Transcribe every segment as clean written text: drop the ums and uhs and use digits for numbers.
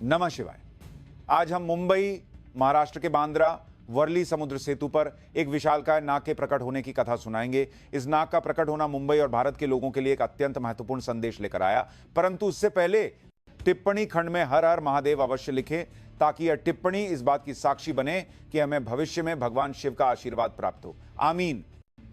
नमः शिवाय। आज हम मुंबई, महाराष्ट्र के बांद्रा वर्ली समुद्र सेतु पर एक विशालकाय नाग के प्रकट होने की कथा सुनाएंगे। इस नाग का प्रकट होना मुंबई और भारत के लोगों के लिए एक अत्यंत महत्वपूर्ण संदेश लेकर आया, परंतु उससे पहले टिप्पणी खंड में हर हर महादेव अवश्य लिखें, ताकि यह टिप्पणी इस बात की साक्षी बने कि हमें भविष्य में भगवान शिव का आशीर्वाद प्राप्त हो। आमीन।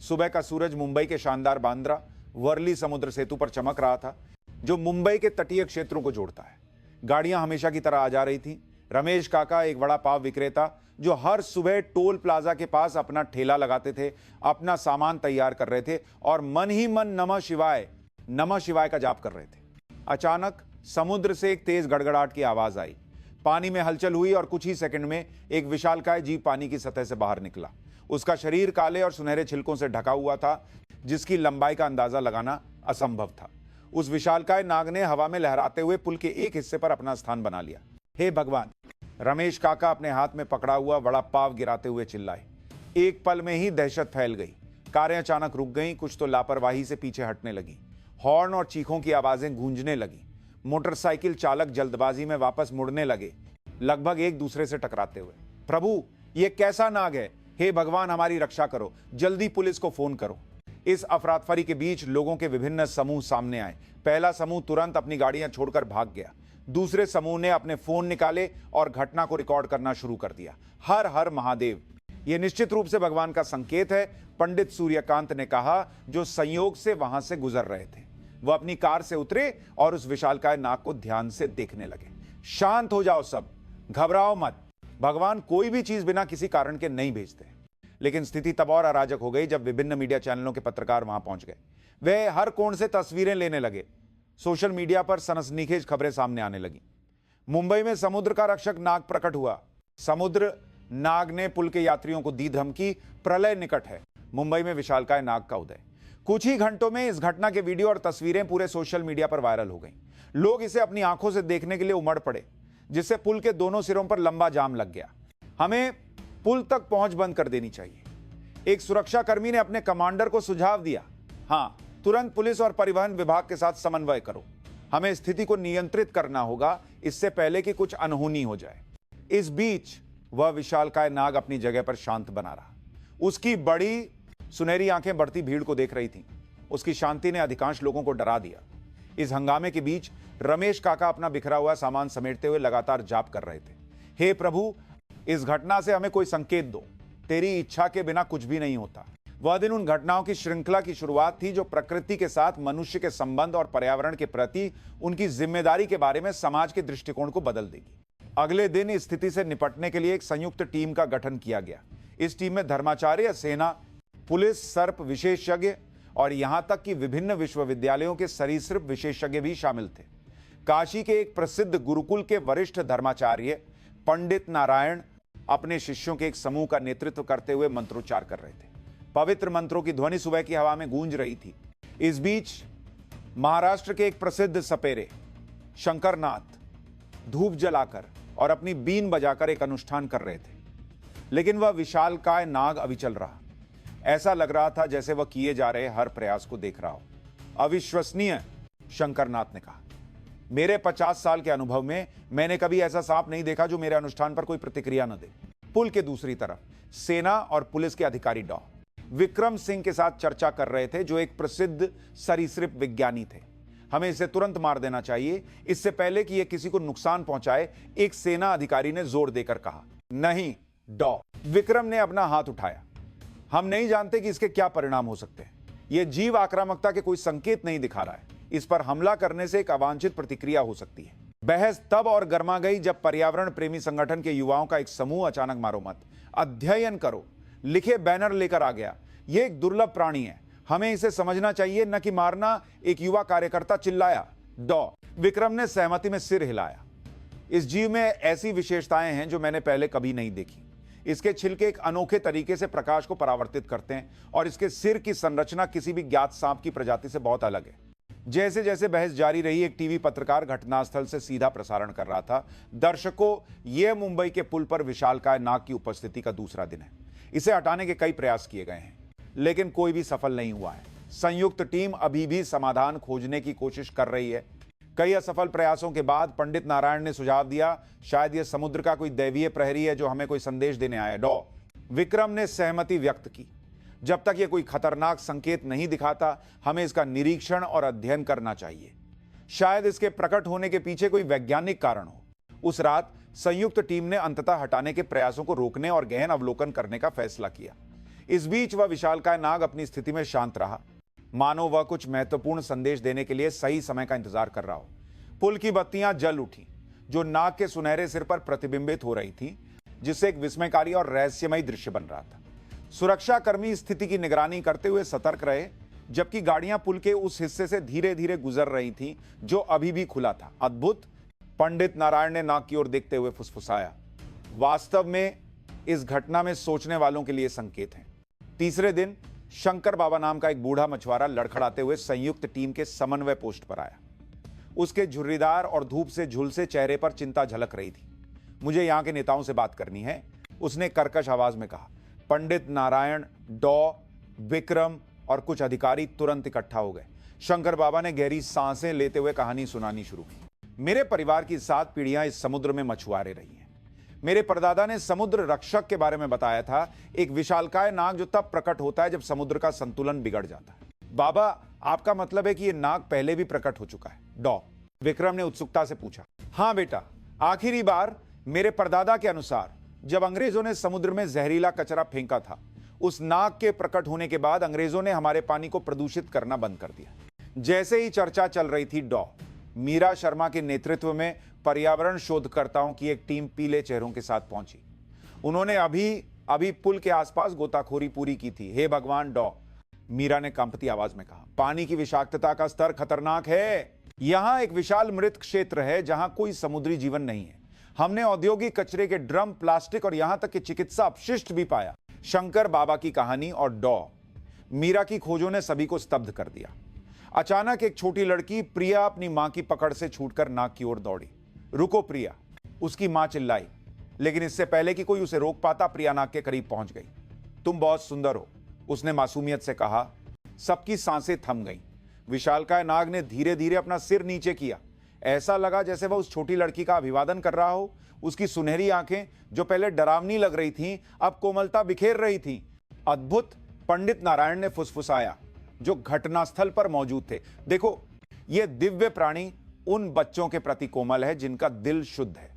सुबह का सूरज मुंबई के शानदार बांद्रा वर्ली समुद्र सेतु पर चमक रहा था, जो मुंबई के तटीय क्षेत्रों को जोड़ता है। गाड़ियां हमेशा की तरह आ जा रही थी। रमेश काका एक बड़ा पाव विक्रेता, जो हर सुबह टोल प्लाजा के पास अपना ठेला लगाते थे, अपना सामान तैयार कर रहे थे और मन ही मन नमः शिवाय का जाप कर रहे थे। अचानक समुद्र से एक तेज गड़गड़ाहट की आवाज आई। पानी में हलचल हुई और कुछ ही सेकंड में एक विशालकाय जीव पानी की सतह से बाहर निकला। उसका शरीर काले और सुनहरे छिलकों से ढका हुआ था, जिसकी लंबाई का अंदाजा लगाना असंभव था। उस विशालकाय नाग ने हवा में लहराते हुए पुल के एक हिस्से पर अपना स्थान बना लिया। हे भगवान! रमेश काका अपने हाथ में पकड़ा हुआ बड़ा पाव गिराते हुए चिल्लाए। एक पल में ही दहशत फैल गई। कारें अचानक रुक गईं, कुछ तो लापरवाही से पीछे हटने लगी। हॉर्न और चीखों की आवाजें गूंजने लगी। मोटरसाइकिल चालक जल्दबाजी में वापस मुड़ने लगे, लगभग एक दूसरे से टकराते हुए। प्रभु, यह कैसा नाग है? हे भगवान, हमारी रक्षा करो, जल्दी पुलिस को फोन करो। इस अफरातफरी के बीच लोगों के विभिन्न समूह सामने आए। पहला समूह तुरंत अपनी गाड़ियां छोड़कर भाग गया। दूसरे समूह ने अपने फोन निकाले और घटना को रिकॉर्ड करना शुरू कर दिया। हर हर महादेव! यह निश्चित रूप से भगवान का संकेत है, पंडित सूर्यकांत ने कहा, जो संयोग से वहां से गुजर रहे थे। वह अपनी कार से उतरे और उस विशालकाय नाग को ध्यान से देखने लगे। शांत हो जाओ सब, घबराओ मत। भगवान कोई भी चीज बिना किसी कारण के नहीं भेजते। लेकिन स्थिति तब और अराजक हो गई जब विभिन्न मीडिया चैनलों के पत्रकार वहां पहुंच गए। वे हर कोण से तस्वीरें लेने लगे। सोशल मीडिया पर सनसनीखेज खबरें सामने आने लगी। मुंबई में समुद्र का रक्षक नाग प्रकट हुआ। समुद्र नाग ने पुल के यात्रियों को दी धमकी, प्रलय निकट है। मुंबई में विशालकाय नाग का उदय। कुछ ही घंटों में इस घटना के वीडियो और तस्वीरें पूरे सोशल मीडिया पर वायरल हो गईं। लोग इसे अपनी आंखों से देखने के लिए उमड़ पड़े, जिससे पुल के दोनों सिरों पर लंबा जाम लग गया। हमें पुल तक पहुंच बंद कर देनी चाहिए। एक सुरक्षाकर्मी ने अपने कमांडर को सुझाव दिया, हां, तुरंत पुलिस और परिवहन विभाग के साथ समन्वय करो। हमें स्थिति को नियंत्रित करना होगा, इससे पहले कि कुछ अनहोनी हो जाए। इस बीच वह विशालकाय नाग अपनी जगह पर शांत बना रहा। उसकी बड़ी सुनहरी आंखें बढ़ती भीड़ को देख रही थीं। उसकी शांति ने अधिकांश लोगों को डरा दिया। इस हंगामे के बीच रमेश काका अपना बिखरा हुआ सामान समेटते हुए लगातार जाप कर रहे थे। हे प्रभु, इस घटना से हमें कोई संकेत दो। तेरी इच्छा के बिना कुछ भी नहीं होता। वह दिन उन घटनाओं की श्रृंखला की शुरुआत थी, जो प्रकृति के साथ मनुष्य के संबंध और पर्यावरण के प्रति उनकी जिम्मेदारी के बारे में समाज के दृष्टिकोण को बदल देगी। अगले दिन इस स्थिति से निपटने के लिए एक संयुक्त टीम का गठन किया गया। इस टीम में धर्माचार्य, सेना, पुलिस, सर्प विशेषज्ञ और यहां तक कि विभिन्न विश्वविद्यालयों के सरीसृप विशेषज्ञ भी शामिल थे। काशी के एक प्रसिद्ध गुरुकुल के वरिष्ठ धर्माचार्य पंडित नारायण अपने शिष्यों के एक समूह का नेतृत्व करते हुए मंत्रोच्चार कर रहे थे। पवित्र मंत्रों की ध्वनि सुबह की हवा में गूंज रही थी। इस बीच महाराष्ट्र के एक प्रसिद्ध सपेरे शंकरनाथ धूप जलाकर और अपनी बीन बजाकर एक अनुष्ठान कर रहे थे, लेकिन वह विशालकाय नाग अविचल रहा। ऐसा लग रहा था जैसे वह किए जा रहे हर प्रयास को देख रहा हो। अविश्वसनीय, शंकरनाथ ने कहा। मेरे 50 साल के अनुभव में मैंने कभी ऐसा सांप नहीं देखा जो मेरे अनुष्ठान पर कोई प्रतिक्रिया न दे। पुल के दूसरी तरफ सेना और पुलिस के अधिकारी डॉ विक्रम सिंह के साथ चर्चा कर रहे थे, जो एक प्रसिद्ध सरीसृप विज्ञानी थे। हमें इसे तुरंत मार देना चाहिए, इससे पहले कि यह किसी को नुकसान पहुंचाए, एक सेना अधिकारी ने जोर देकर कहा। नहीं, डॉ विक्रम ने अपना हाथ उठाया। हम नहीं जानते कि इसके क्या परिणाम हो सकते हैं। यह जीव आक्रामकता के कोई संकेत नहीं दिखा रहा है। इस पर हमला करने से एक अवांछित प्रतिक्रिया हो सकती है। बहस तब और गर्मा गई जब पर्यावरण प्रेमी संगठन के युवाओं का एक समूह अचानक मारो मत, अध्ययन करो लिखे बैनर लेकर आ गया। यह एक दुर्लभ प्राणी है, हमें इसे समझना चाहिए, न कि मारना, एक युवा कार्यकर्ता चिल्लाया। डॉ विक्रम ने सहमति में सिर हिलाया। इस जीव में ऐसी विशेषताएं हैं जो मैंने पहले कभी नहीं देखी। इसके छिलके एक अनोखे तरीके से प्रकाश को परावर्तित करते हैं और इसके सिर की संरचना किसी भी ज्ञात सांप की प्रजाति से बहुत अलग है। जैसे जैसे बहस जारी रही, एक टीवी पत्रकार घटनास्थल से सीधा प्रसारण कर रहा था। दर्शकों, यह मुंबई के पुल पर विशालकाय नाग की उपस्थिति का दूसरा दिन है। इसे हटाने के कई प्रयास किए गए हैं, लेकिन कोई भी सफल नहीं हुआ है। संयुक्त टीम अभी भी समाधान खोजने की कोशिश कर रही है। कई असफल प्रयासों के बाद पंडित नारायण ने सुझाव दिया, शायद यह समुद्र का कोई दैवीय प्रहरी है जो हमें कोई संदेश देने आया। डॉ विक्रम ने सहमति व्यक्त की। जब तक यह कोई खतरनाक संकेत नहीं दिखाता, हमें इसका निरीक्षण और अध्ययन करना चाहिए। शायद इसके प्रकट होने के पीछे कोई वैज्ञानिक कारण हो। उस रात संयुक्त टीम ने अंततः हटाने के प्रयासों को रोकने और गहन अवलोकन करने का फैसला किया। इस बीच वह विशालकाय नाग अपनी स्थिति में शांत रहा, मानो वह कुछ महत्वपूर्ण संदेश देने के लिए सही समय का इंतजार कर रहा हो। पुल की बत्तियां जल उठी, जो नाग के सुनहरे सिर पर प्रतिबिंबित हो रही थी, जिससे एक विस्मयकारी और रहस्यमय दृश्य बन रहा था। सुरक्षाकर्मी स्थिति की निगरानी करते हुए सतर्क रहे, जबकि गाड़ियां पुल के उस हिस्से से धीरे धीरे गुजर रही थीं जो अभी भी खुला था। अद्भुत, पंडित नारायण ने नाग की ओर देखते हुए फुसफुसाया। वास्तव में इस घटना में सोचने वालों के लिए संकेत हैं। तीसरे दिन शंकर बाबा नाम का एक बूढ़ा मछुआरा लड़खड़ाते हुए संयुक्त टीम के समन्वय पोस्ट पर आया। उसके झुर्रीदार और धूप से झुलसे चेहरे पर चिंता झलक रही थी। मुझे यहां के नेताओं से बात करनी है, उसने कर्कश आवाज में कहा। पंडित नारायण, डॉ विक्रम और कुछ अधिकारी तुरंत इकट्ठा हो गए। शंकर बाबा ने गहरी सांसें लेते हुए कहानी सुनानी शुरू की। मेरे परिवार की 7 पीढ़ियां इस समुद्र में मछुआरे रही हैं। मेरे परदादा ने समुद्र रक्षक के बारे में बताया था, एक विशालकाय नाग जो तब प्रकट होता है जब समुद्र का संतुलन बिगड़ जाता है। बाबा, आपका मतलब है कि यह नाग पहले भी प्रकट हो चुका है? डॉ विक्रम ने उत्सुकता से पूछा। हां बेटा, आखिरी बार मेरे परदादा के अनुसार जब अंग्रेजों ने समुद्र में जहरीला कचरा फेंका था, उस नाग के प्रकट होने के बाद अंग्रेजों ने हमारे पानी को प्रदूषित करना बंद कर दिया। जैसे ही चर्चा चल रही थी, डॉ मीरा शर्मा के नेतृत्व में पर्यावरण शोधकर्ताओं की एक टीम पीले चेहरों के साथ पहुंची। उन्होंने अभी पुल के आसपास गोताखोरी पूरी की थी। हे भगवान, डॉ मीरा ने कंपती आवाज में कहा, पानी की विषाक्तता का स्तर खतरनाक है। यहां एक विशाल मृत क्षेत्र है जहां कोई समुद्री जीवन नहीं है। हमने औद्योगिक कचरे के ड्रम, प्लास्टिक और यहां तक कि चिकित्सा अपशिष्ट भी पाया। शंकर बाबा की कहानी और डॉ मीरा की खोजों ने सभी को स्तब्ध कर दिया। अचानक एक छोटी लड़की प्रिया अपनी मां की पकड़ से छूटकर नाग की ओर दौड़ी। रुको प्रिया, उसकी मां चिल्लाई, लेकिन इससे पहले कि कोई उसे रोक पाता, प्रिया नाग के करीब पहुंच गई। तुम बहुत सुंदर हो, उसने मासूमियत से कहा। सबकी सांसें थम गईं। विशालकाय नाग ने धीरे धीरे अपना सिर नीचे किया। ऐसा लगा जैसे वह उस छोटी लड़की का अभिवादन कर रहा हो। उसकी सुनहरी आंखें, जो पहले डरावनी लग रही थीं, अब कोमलता बिखेर रही थीं। अद्भुत, पंडित नारायण ने फुसफुसाया, जो घटनास्थल पर मौजूद थे। देखो, यह दिव्य प्राणी उन बच्चों के प्रति कोमल है जिनका दिल शुद्ध है।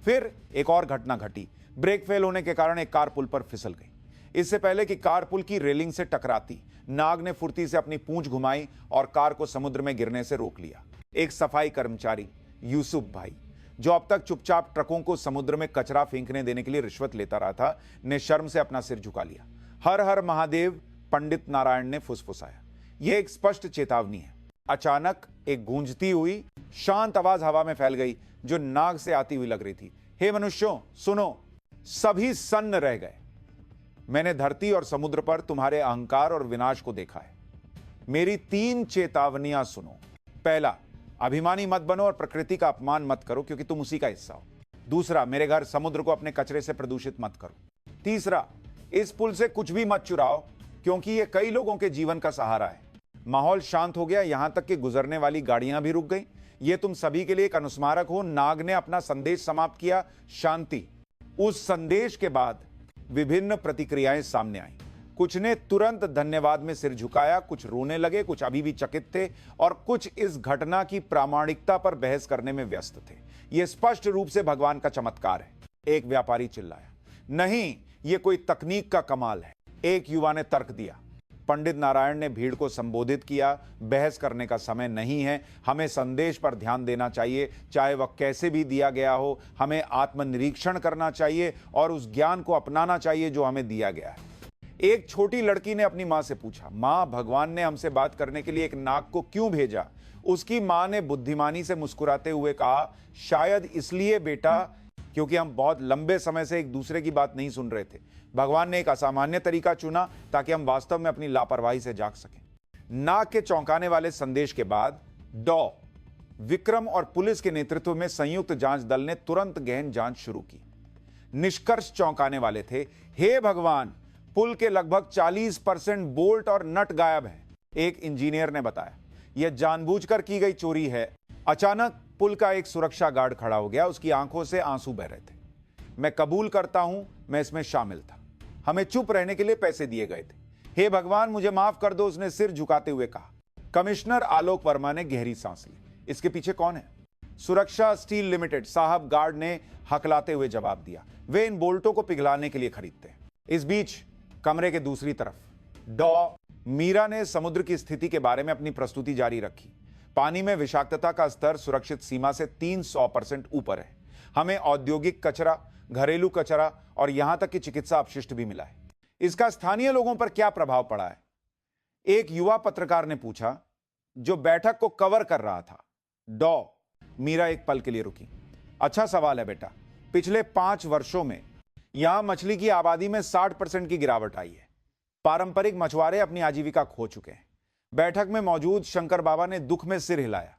फिर एक और घटना घटी। ब्रेक फेल होने के कारण एक कार पुल पर फिसल गई। इससे पहले कि कार पुल की रेलिंग से टकराती, नाग ने फुर्ती से अपनी पूंछ घुमाई और कार को समुद्र में गिरने से रोक लिया। एक सफाई कर्मचारी, यूसुफ भाई, जो अब तक चुपचाप ट्रकों को समुद्र में कचरा फेंकने देने के लिए रिश्वत लेता रहा था, ने शर्म से अपना सिर झुका लिया। हर हर महादेव, पंडित नारायण ने फुसफुसाया। यह एक स्पष्ट चेतावनी है। अचानक एक गूंजती हुई शांत आवाज हवा में फैल गई, जो नाग से आती हुई लग रही थी। हे मनुष्यों, सुनो। सभी सन्न रह गए। मैंने धरती और समुद्र पर तुम्हारे अहंकार और विनाश को देखा है। मेरी 3 चेतावनियां सुनो। पहला, अभिमानी मत बनो और प्रकृति का अपमान मत करो, क्योंकि तुम उसी का हिस्सा हो। दूसरा, मेरे घर समुद्र को अपने कचरे से प्रदूषित मत करो। तीसरा, इस पुल से कुछ भी मत चुराओ, क्योंकि यह कई लोगों के जीवन का सहारा है। माहौल शांत हो गया, यहां तक कि गुजरने वाली गाड़ियां भी रुक गई। यह तुम सभी के लिए एक अनुस्मारक हो। नाग ने अपना संदेश समाप्त किया, शांति। उस संदेश के बाद विभिन्न प्रतिक्रियाएं सामने आई। कुछ ने तुरंत धन्यवाद में सिर झुकाया, कुछ रोने लगे, कुछ अभी भी चकित थे और कुछ इस घटना की प्रामाणिकता पर बहस करने में व्यस्त थे। यह स्पष्ट रूप से भगवान का चमत्कार है, एक व्यापारी चिल्लाया। नहीं, यह कोई तकनीक का कमाल है, एक युवा ने तर्क दिया। पंडित नारायण ने भीड़ को संबोधित किया, बहस करने का समय नहीं है। हमें संदेश पर ध्यान देना चाहिए, चाहे वह कैसे भी दिया गया हो। हमें आत्मनिरीक्षण करना चाहिए और उस ज्ञान को अपनाना चाहिए जो हमें दिया गया है। एक छोटी लड़की ने अपनी मां से पूछा, मां, भगवान ने हमसे बात करने के लिए एक नाग को क्यों भेजा? उसकी मां ने बुद्धिमानी से मुस्कुराते हुए कहा, शायद इसलिए बेटा, क्योंकि हम बहुत लंबे समय से एक दूसरे की बात नहीं सुन रहे थे। भगवान ने एक असामान्य तरीका चुना ताकि हम वास्तव में अपनी लापरवाही से जाग सकें। नाग के चौंकाने वाले संदेश के बाद डॉ विक्रम और पुलिस के नेतृत्व में संयुक्त जांच दल ने तुरंत गहन जांच शुरू की। निष्कर्ष चौंकाने वाले थे। हे भगवान, पुल के लगभग 40% बोल्ट और नट गायब हैं, एक इंजीनियर ने बताया। यह जानबूझकर की गई चोरी है। अचानक पुल का एक सुरक्षा गार्ड खड़ा हो गया। उसकी आंखों से आंसू बह रहे थे। मैं कबूल करता हूं, मैं इसमें शामिल था। हमें चुप रहने के लिए पैसे दिए गए थे। हे भगवान, मुझे माफ कर दो, उसने सिर झुकाते हुए कहा। कमिश्नर आलोक वर्मा ने गहरी सांस ली। इसके पीछे कौन है? सुरक्षा स्टील लिमिटेड साहब, गार्ड ने हकलाते हुए जवाब दिया। वे इन बोल्टों को पिघलाने के लिए खरीदते हैं। इस बीच कमरे के दूसरी तरफ डॉ मीरा ने समुद्र की स्थिति के बारे में अपनी प्रस्तुति जारी रखी। पानी में विषाक्तता का स्तर सुरक्षित सीमा से 300% ऊपर है। हमें औद्योगिक कचरा, घरेलू कचरा और यहां तक कि चिकित्सा अपशिष्ट भी मिला है। इसका स्थानीय लोगों पर क्या प्रभाव पड़ा है? एक युवा पत्रकार ने पूछा, जो बैठक को कवर कर रहा था। डॉ मीरा एक पल के लिए रुकी। अच्छा सवाल है बेटा। पिछले 5 वर्षों में यहां मछली की आबादी में 60% की गिरावट आई है। पारंपरिक मछुआरे अपनी आजीविका खो चुके हैं। बैठक में मौजूद शंकर बाबा ने दुख में सिर हिलाया।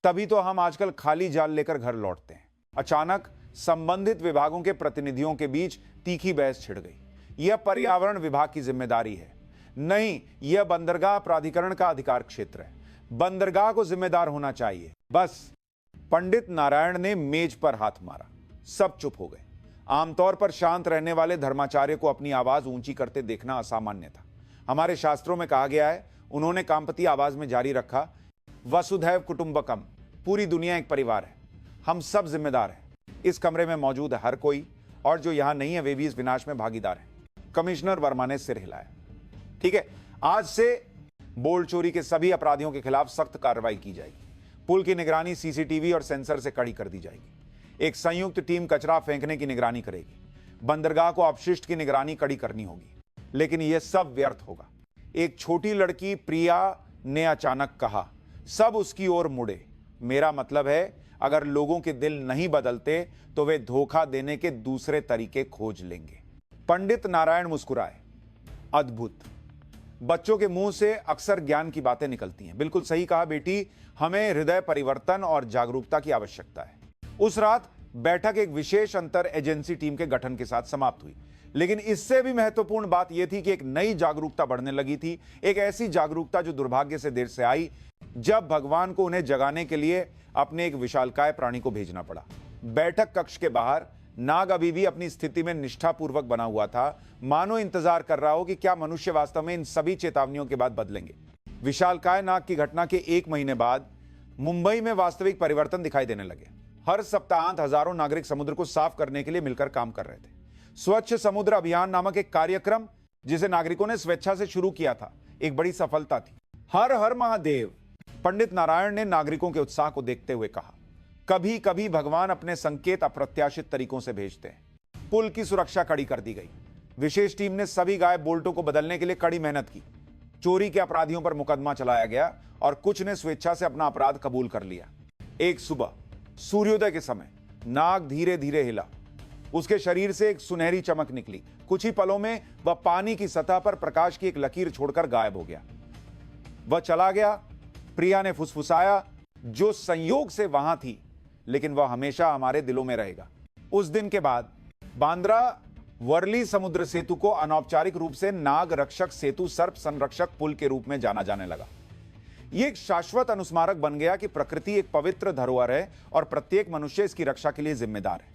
तभी तो हम आजकल खाली जाल लेकर घर लौटते हैं। अचानक संबंधित विभागों के प्रतिनिधियों के बीच तीखी बहस छिड़ गई। यह पर्यावरण विभाग की जिम्मेदारी है। नहीं, यह बंदरगाह प्राधिकरण का अधिकार क्षेत्र है। बंदरगाह को जिम्मेदार होना चाहिए। बस। पंडित नारायण ने मेज पर हाथ मारा। सब चुप हो गए। आमतौर पर शांत रहने वाले धर्माचार्य को अपनी आवाज ऊंची करते देखना असामान्य था। हमारे शास्त्रों में कहा गया है, उन्होंने कांपती आवाज में जारी रखा, वसुधैव कुटुंबकम, पूरी दुनिया एक परिवार है। हम सब जिम्मेदार हैं। इस कमरे में मौजूद हर कोई, और जो यहां नहीं है वे भी इस विनाश में भागीदार हैं। कमिश्नर वर्मा ने सिर हिलाया। ठीक है, आज से बोल्ट चोरी के सभी अपराधियों के खिलाफ सख्त कार्रवाई की जाएगी। पुल की निगरानी सीसीटीवी और सेंसर से कड़ी कर दी जाएगी। एक संयुक्त टीम कचरा फेंकने की निगरानी करेगी। बंदरगाह को अपशिष्ट की निगरानी कड़ी करनी होगी। लेकिन यह सब व्यर्थ होगा। एक छोटी लड़की प्रिया ने अचानक कहा। सब उसकी ओर मुड़े। मेरा मतलब है, अगर लोगों के दिल नहीं बदलते तो वे धोखा देने के दूसरे तरीके खोज लेंगे। पंडित नारायण मुस्कुराए। अद्भुत। बच्चों के मुंह से अक्सर ज्ञान की बातें निकलती हैं। बिल्कुल सही कहा बेटी, हमें हृदय परिवर्तन और जागरूकता की आवश्यकता है। उस रात बैठक एक विशेष अंतर एजेंसी टीम के गठन के साथ समाप्त हुई। लेकिन इससे भी महत्वपूर्ण बात यह थी कि एक नई जागरूकता बढ़ने लगी थी। एक ऐसी जागरूकता जो दुर्भाग्य से देर से आई, जब भगवान को उन्हें जगाने के लिए अपने एक विशालकाय प्राणी को भेजना पड़ा। बैठक कक्ष के बाहर नाग अभी भी अपनी स्थिति में निष्ठापूर्वक बना हुआ था, मानो इंतजार कर रहा हो कि क्या मनुष्य वास्तव में इन सभी चेतावनियों के बाद बदलेंगे। विशालकाय नाग की घटना के 1 महीने बाद मुंबई में वास्तविक परिवर्तन दिखाई देने लगे। हर सप्ताहांत हजारों नागरिक समुद्र को साफ करने के लिए मिलकर काम कर रहे थे। स्वच्छ समुद्र अभियान नामक एक कार्यक्रम, जिसे नागरिकों ने स्वेच्छा से शुरू किया था, एक बड़ी सफलता थी। हर हर महादेव, पंडित नारायण ने नागरिकों के उत्साह को देखते हुए कहा। कभी कभी भगवान अपने संकेत अप्रत्याशित तरीकों से भेजते हैं। पुल की सुरक्षा कड़ी कर दी गई। विशेष टीम ने सभी गायब बोल्टों को बदलने के लिए कड़ी मेहनत की। चोरी के अपराधियों पर मुकदमा चलाया गया और कुछ ने स्वेच्छा से अपना अपराध कबूल कर लिया। एक सुबह सूर्योदय के समय नाग धीरे धीरे हिला। उसके शरीर से एक सुनहरी चमक निकली। कुछ ही पलों में वह पानी की सतह पर प्रकाश की एक लकीर छोड़कर गायब हो गया। वह चला गया। प्रिया ने फुसफुसाया, जो संयोग से वहां थी, लेकिन वह हमेशा हमारे दिलों में रहेगा। उस दिन के बाद बांद्रा वर्ली समुद्र सेतु को अनौपचारिक रूप से नाग रक्षक सेतु सर्प संरक्षक पुल के रूप में जाना जाने लगा। यह एक शाश्वत अनुस्मारक बन गया कि प्रकृति एक पवित्र धरोहर है और प्रत्येक मनुष्य इसकी रक्षा के लिए जिम्मेदार है।